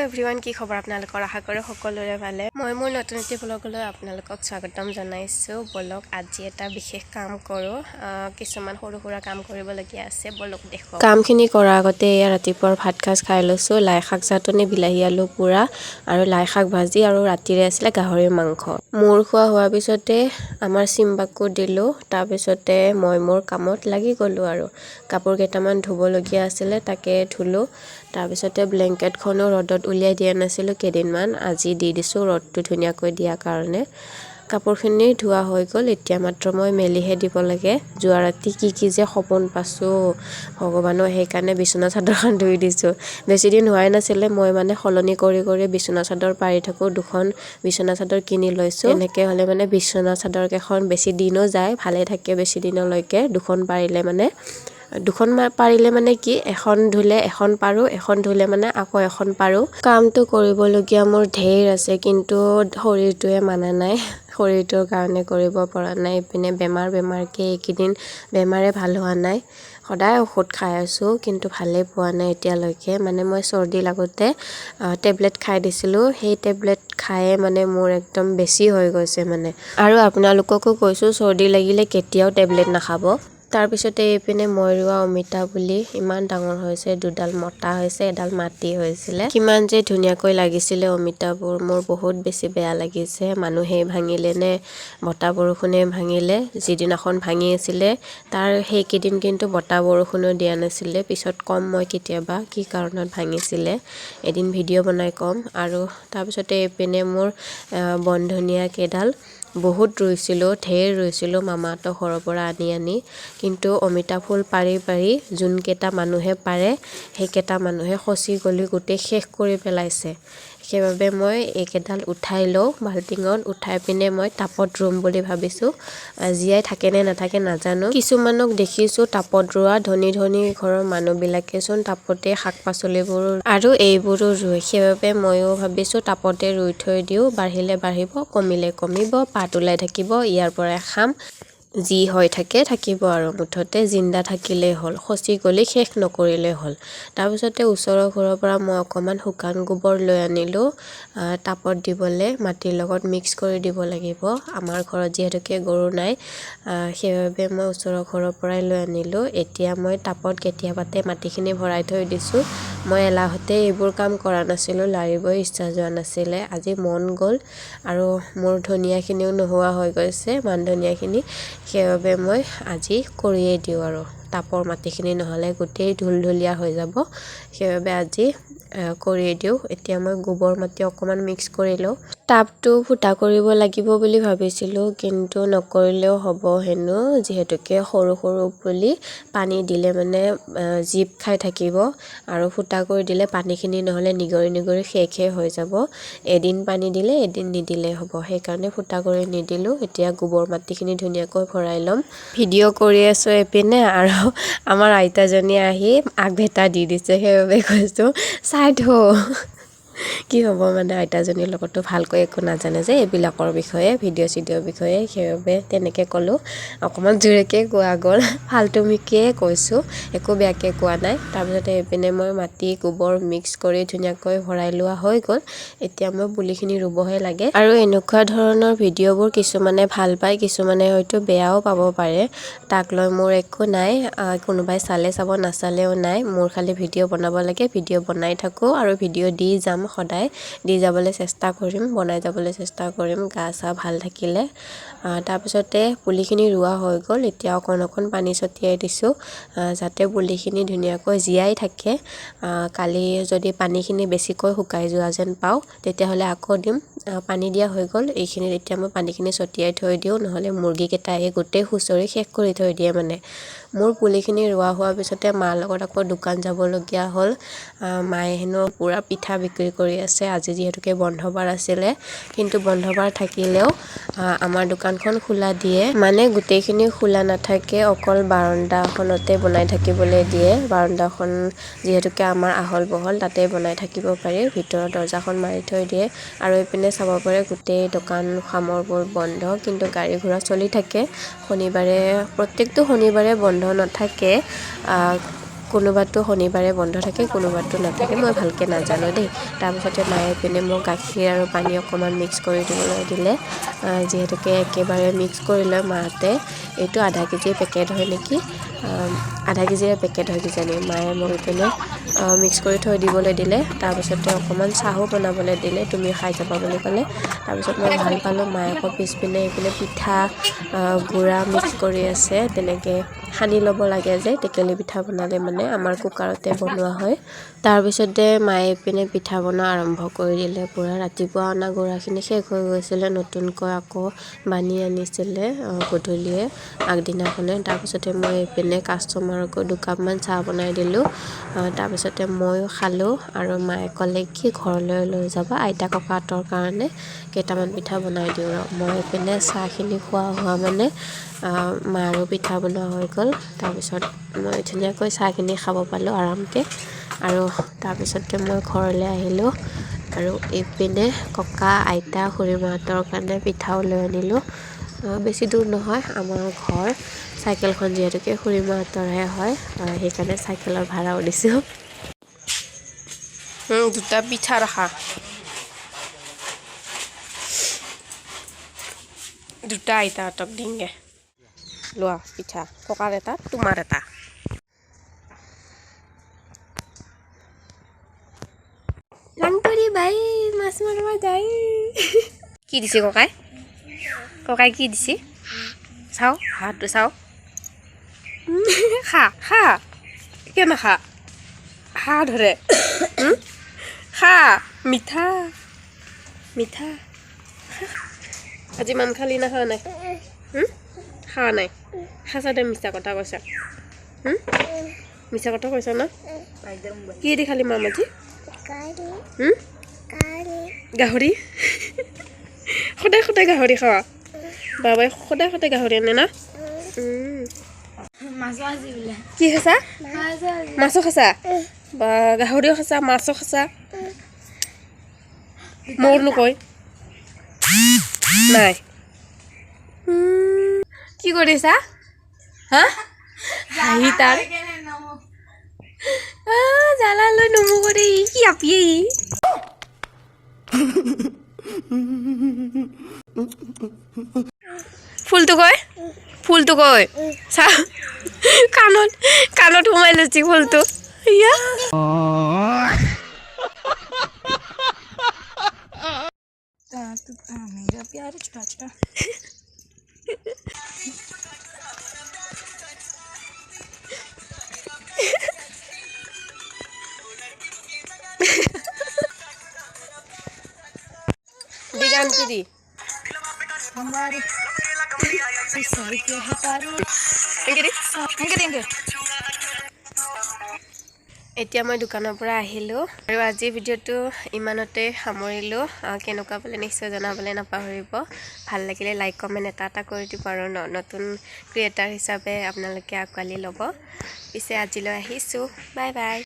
everyone কি খবৰ আপোনালোকৰ আশা কৰোঁ সকলোৰে ভালে মই মোৰ নতুন এটি ব্লগলৈ আপোনালোকক স্বাগতম জনাইছোঁ বলক আজি এটা বিশেষ কাম কৰোঁ কিছুমান সৰু সুৰা কাম কৰিবলগীয়া আছে বলক দেখো কামখিনি কৰাৰ আগতে এয়া ৰাতিপুৱাৰ ভাত খাজ খাই লৈছোঁ লাই শাক চাটনি বিলাহী আলু পোৰা আৰু লাই শাক ভাজি আৰু ৰাতিৰে আছিলে গাহৰি মাংস মোৰ খোৱা হোৱাৰ পিছতে আমাৰ চিম্বাকো দিলোঁ তাৰপিছতে মই মোৰ কামত লাগি গ'লোঁ আৰু কাপোৰ কেইটামান ধুবলগীয়া আছিলে তাকে ধুলোঁ তাৰপিছতে ব্লেংকেটখনো ৰ'দত উলিয়াই দিয়া নাছিলোঁ কেইদিনমান আজি দি দিছোঁ ৰ'দটো ধুনীয়াকৈ দিয়াৰ কাৰণে কাপোৰখিনি ধোৱা হৈ গ'ল এতিয়া মাত্ৰ মই মেলিহে দিব লাগে যোৱা ৰাতি কি যে সপোন পাইছোঁ ভগৱানৰ সেইকাৰণে বিছনা চাদৰখন ধুই দিছোঁ বেছি দিন হোৱাই নাছিলে মই মানে সলনি কৰি বিছনা চাদৰ পাৰি থাকোঁ দুখন বিছনা চাদৰ কিনি লৈছোঁ এনেকৈ হ'লে মানে বিছনা চাদৰ কেইখন বেছি দিনো যায় ভালে থাকে বেছি দিনলৈকে দুখন পাৰিলে মানে কি এখন ধুলে এখন পাৰো এখন ধুলে মানে আকৌ এখন পাৰো কামটো কৰিবলগীয়া মোৰ ঢেৰ আছে কিন্তু শৰীৰটোৱে মানা নাই শৰীৰটোৰ কাৰণে কৰিব পৰা নাই ইপিনে বেমাৰকে এইকেইদিন বেমাৰে ভাল হোৱা নাই সদায় ঔষধ খাই আছোঁ কিন্তু ভালেই পোৱা নাই এতিয়ালৈকে মানে মই চৰ্দি লাগোতে টেবলেট খাই দিছিলোঁ সেই টেবলেট খায়ে মানে মোৰ একদম বেছি হৈ গৈছে মানে আৰু আপোনালোককো কৈছোঁ চৰ্দি লাগিলে কেতিয়াও টেবলেট নাখাব তাৰপিছতে এইপিনে মই ৰোৱা অমিতা বুলি ইমান ডাঙৰ হৈছে দুডাল মতা হৈছে এডাল মাটি হৈছিলে কিমান যে ধুনীয়াকৈ লাগিছিলে অমিতাবোৰ মোৰ বহুত বেছি বেয়া লাগিছে মানুহে ভাঙিলে নে বতাহ বৰষুণে ভাঙিলে যিদিনাখন ভাঙি আছিলে তাৰ সেইকেইদিন কিন্তু বতাহ বৰষুণো দিয়া নাছিলে পিছত কম মই কেতিয়াবা কি কাৰণত ভাঙিছিলে এদিন ভিডিঅ' বনাই কম আৰু তাৰপিছতে এইপিনে মোৰ বনধনিয়া কেইডাল বহুত ৰুইছিলোঁ ঢেৰ ৰুইছিলোঁ মামাহঁতৰ ঘৰৰ পৰা আনি কিন্তু অমিতা ফুল পাৰি যোনকেইটা মানুহে পাৰে সেইকেইটা মানুহে খচি গলি গোটেই শেষ কৰি পেলাইছে সেইবাবে মই এইকেইডাল উঠাই লওঁ বাল্টিঙত উঠাই পিনে মই টাপত ৰুম বুলি ভাবিছোঁ জীয়াই থাকে নে নাথাকে নাজানো কিছুমানক দেখিছোঁ টাপত ৰোৱা ধনী ঘৰৰ মানুহবিলাকেচোন টাপতে শাক পাচলিবোৰ আৰু এইবোৰো ৰুই সেইবাবে ময়ো ভাবিছোঁ টাপতে ৰুই থৈ দিওঁ বাঢ়িলে বাঢ়িব কমিলে কমিব পাত ওলাই থাকিব ইয়াৰ পৰাই খাম যি হৈ থাকিব আৰু মুঠতে জিন্দা থাকিলেই হ'ল খচি গলি শেষ নকৰিলেই হ'ল তাৰপিছতে ওচৰৰ ঘৰৰ পৰা মই অকণমান শুকান গোবৰ লৈ আনিলোঁ টাপত দিবলৈ মাটিৰ লগত মিক্স কৰি দিব লাগিব আমাৰ ঘৰত যিহেতুকে গৰু নাই সেইবাবে মই ওচৰৰ ঘৰৰ পৰাই লৈ আনিলোঁ এতিয়া মই টাপত কেতিয়াবাতে মাটিখিনি ভৰাই থৈ দিছোঁ মই এলাহতে এইবোৰ কাম কৰা নাছিলোঁ লাৰিবই ইচ্ছা যোৱা নাছিলে আজি মন গ'ল আৰু মোৰ ধনিয়াখিনিও নোহোৱা হৈ গৈছে মান ধনিয়াখিনি সেইবাবে মই আজি কৰিয়েই দিওঁ আৰু টাপৰ মাটিখিনি নহ'লে গোটেই ঢুলঢুলীয়া হৈ যাব সেইবাবে আজি কৰি দিওঁ এতিয়া মই গোবৰ মাটি অকণমান মিক্স কৰি লওঁ টাবটো ফুটা কৰিব লাগিব বুলি ভাবিছিলোঁ কিন্তু নকৰিলেও হ'ব হেনো যিহেতুকে সৰু পুলি পানী দিলে মানে জীপ খাই থাকিব আৰু ফুটা কৰি দিলে পানীখিনি নহ'লে নিগৰি শেষে হৈ যাব এদিন পানী দিলে এদিন নিদিলে হ'ব সেইকাৰণে ফুটা কৰি নিদিলোঁ এতিয়া গোবৰ মাটিখিনি ধুনীয়াকৈ ভৰাই ল'ম ভিডিঅ' কৰি আছোঁ এপিনে আৰু আমাৰ আইতাজনীয়ে আহি আগভেটা দি দিছে সেইবাবে কৈছোঁ চাই থওঁ কি হ'ব মানে আইতাজনীৰ লগতো ভালকৈ একো নাজানে যে এইবিলাকৰ বিষয়ে ভিডিঅ' চিডিঅ'ৰ বিষয়ে সেইবাবে তেনেকৈ ক'লোঁ অকণমান জোৰেকৈ কোৱা গ'ল ফাল্টুমিকিয়ে কৈছোঁ একো বেয়াকৈ কোৱা নাই তাৰপিছতে এইপিনে মই মাটি গোবৰ মিক্স কৰি ধুনীয়াকৈ ভৰাই লোৱা হৈ গ'ল এতিয়া মই পুলিখিনি ৰুবহে লাগে আৰু এনেকুৱা ধৰণৰ ভিডিঅ'বোৰ কিছুমানে ভাল পায় কিছুমানে হয়তো বেয়াও পাব পাৰে তাক লৈ মোৰ একো নাই কোনোবাই চালে চাব নাচালেও নাই মোৰ খালি ভিডিঅ' বনাব লাগে ভিডিঅ' বনাই থাকোঁ আৰু ভিডিঅ' দি যাম সদায় দি যাবলৈ চেষ্টা কৰিম বনাই যাবলৈ চেষ্টা কৰিম গা চা ভাল থাকিলে তাৰপিছতে পুলিখিনি ৰোৱা হৈ গ'ল এতিয়া অকণ পানী ছটিয়াই দিছোঁ যাতে পুলিখিনি ধুনীয়াকৈ জীয়াই থাকে কালি যদি পানীখিনি বেছিকৈ শুকাই যোৱা যেন পাওঁ তেতিয়াহ'লে আকৌ দিম পানী দিয়া হৈ গ'ল এইখিনিত এতিয়া মই পানীখিনি ছটিয়াই থৈ দিওঁ নহ'লে মুৰ্গীকেইটা আহি গোটেই খুচৰি শেষ কৰি থৈ দিয়ে মানে মোৰ পুলিখিনি ৰোৱা হোৱাৰ পিছতে মাৰ লগত আকৌ দোকান যাবলগীয়া হ'ল মায়ে হেনো পূৰা পিঠা বিক্ৰী কৰি আছে আজি যিহেতুকে বন্ধ বাৰ আছিলে কিন্তু বন্ধ বাৰ থাকিলেও আমাৰ দোকানখন খোলা দিয়ে মানে গোটেইখিনি খোলা নাথাকে অকল বাৰাণ্ডাখনতে বনাই থাকিবলৈ দিয়ে বাৰাণ্ডাখন যিহেতুকে আমাৰ আহল বহল তাতে বনাই থাকিব পাৰি ভিতৰৰ দৰ্জাখন মাৰি থৈ দিয়ে আৰু এইপিনে চাব পাৰে গোটেই দোকান সামৰবোৰ বন্ধ কিন্তু গাড়ী ঘোঁৰা চলি থাকে শনিবাৰে প্ৰত্যেকটো শনিবাৰে বন্ধ নাথাকে কোনোবাটো শনিবাৰে বন্ধ থাকে কোনোবাটো নাথাকে মই ভালকৈ নাজানো দেই তাৰপিছতে মায়ে পিনে মোক গাখীৰ আৰু পানী অকণমান মিক্স কৰি দিবলৈ দিলে যিহেতুকে একেবাৰে মিক্স কৰি লয় মাহঁতে এইটো আধা কেজি পেকেট হয় নেকি আধা কেজিৰে পেকেট হয় কিজানি মায়ে মোক পিনে মিক্স কৰি থৈ দিবলৈ দিলে তাৰপিছতে অকণমান চাহো বনাবলৈ দিলে তুমি খাই যাবা বুলি ক'লে তাৰপিছত মই ভাল পালোঁ মায়ে আকৌ পিছপিনে এইপিনে পিঠা গুড়া মিক্স কৰি আছে তেনেকৈ সানি ল'ব লাগে যে টেকেলি পিঠা বনালে মানে আমাৰ কুকাৰতে বনোৱা হয় তাৰপিছতে মায়ে পিনে পিঠা বনোৱা আৰম্ভ কৰি দিলে পুৰা ৰাতিপুৱা অনা গুড়াখিনি শেষ হৈ গৈছিলে নতুনকৈ আকৌ বানি আনিছিলে গধূলিয়ে আগদিনাখনে তাৰপিছতে মই এইপিনে কাষ্টমাৰকো দুকাপমান চাহ বনাই দিলোঁ তাৰপিছতে ময়ো খালোঁ আৰু মায়ে ক'লে কি ঘৰলৈ লৈ যাবা আইতা ককাহঁতৰ কাৰণে কেইটামান পিঠা বনাই দিওঁ ৰ মই এইপিনে চাহখিনি খোৱা হোৱা মানে মাৰো পিঠা বনোৱা হৈ গ'ল তাৰপিছত মই ধুনীয়াকৈ চাহখিনি খাব পালোঁ আৰামকৈ আৰু তাৰপিছতে মই ঘৰলৈ আহিলোঁ আৰু এইপিনে ককা আইতা খুৰীমাহঁতৰ কাৰণে পিঠাও লৈ আনিলোঁ বেছি দূৰ নহয় আমাৰ ঘৰ চাইকেলখন যিহেতুকে খুৰীমাহঁতৰহে হয় সেইকাৰণে চাইকেলৰ ভাড়াও দিছোঁ দুটা পিঠা ৰাখা দুটা আইতাহঁতক দিংগে লোৱা পিঠা ককাৰ এটা তোমাৰ এটা লাংটৰি বাই মাছ মাৰিব যায় কি দিছে ককাই ককাই কি দিছে চাওঁ হাতটো চাওঁ খা খা কিয় নাখা খা ধৰে খা মিঠা মিঠা আজি মান খালি না খোৱা নাই খোৱা নাই খাইছা দে মিছা কথা কৈছা মিছা কথা কৈছা না কি দি খালি মাম আজি গাহৰি সদায় সদায় গাহৰি খাৱা বাবাই সদায় সদায় গাহৰি আনে না কি খাইছা মাছো খাইছা বা গাহৰিও খাইছা মাছো খাইছা মোৰ নকয় নাই কি কৰিছা হা হাঁহি তাৰ জ্বালা লৈ নমু কৰি কি আপিয়ে ফুলটো কয় চা কাণত সোমাই লৈছি ফুলটো ইয়া দিগান্তি দি এতিয়া মই দোকানৰ পৰা আহিলোঁ আৰু আজিৰ ভিডিঅ'টো ইমানতে সামৰিলোঁ কেনেকুৱা পালে নিশ্চয় জনাবলৈ নাপাহৰিব ভাল লাগিলে লাইক কমেণ্ট এটা কৰি দিব আৰু নতুন ক্ৰিয়েটাৰ হিচাপে আপোনালোকে আঁকোৱালি ল'ব পিছে আজিলৈ আহিছোঁ বাই বাই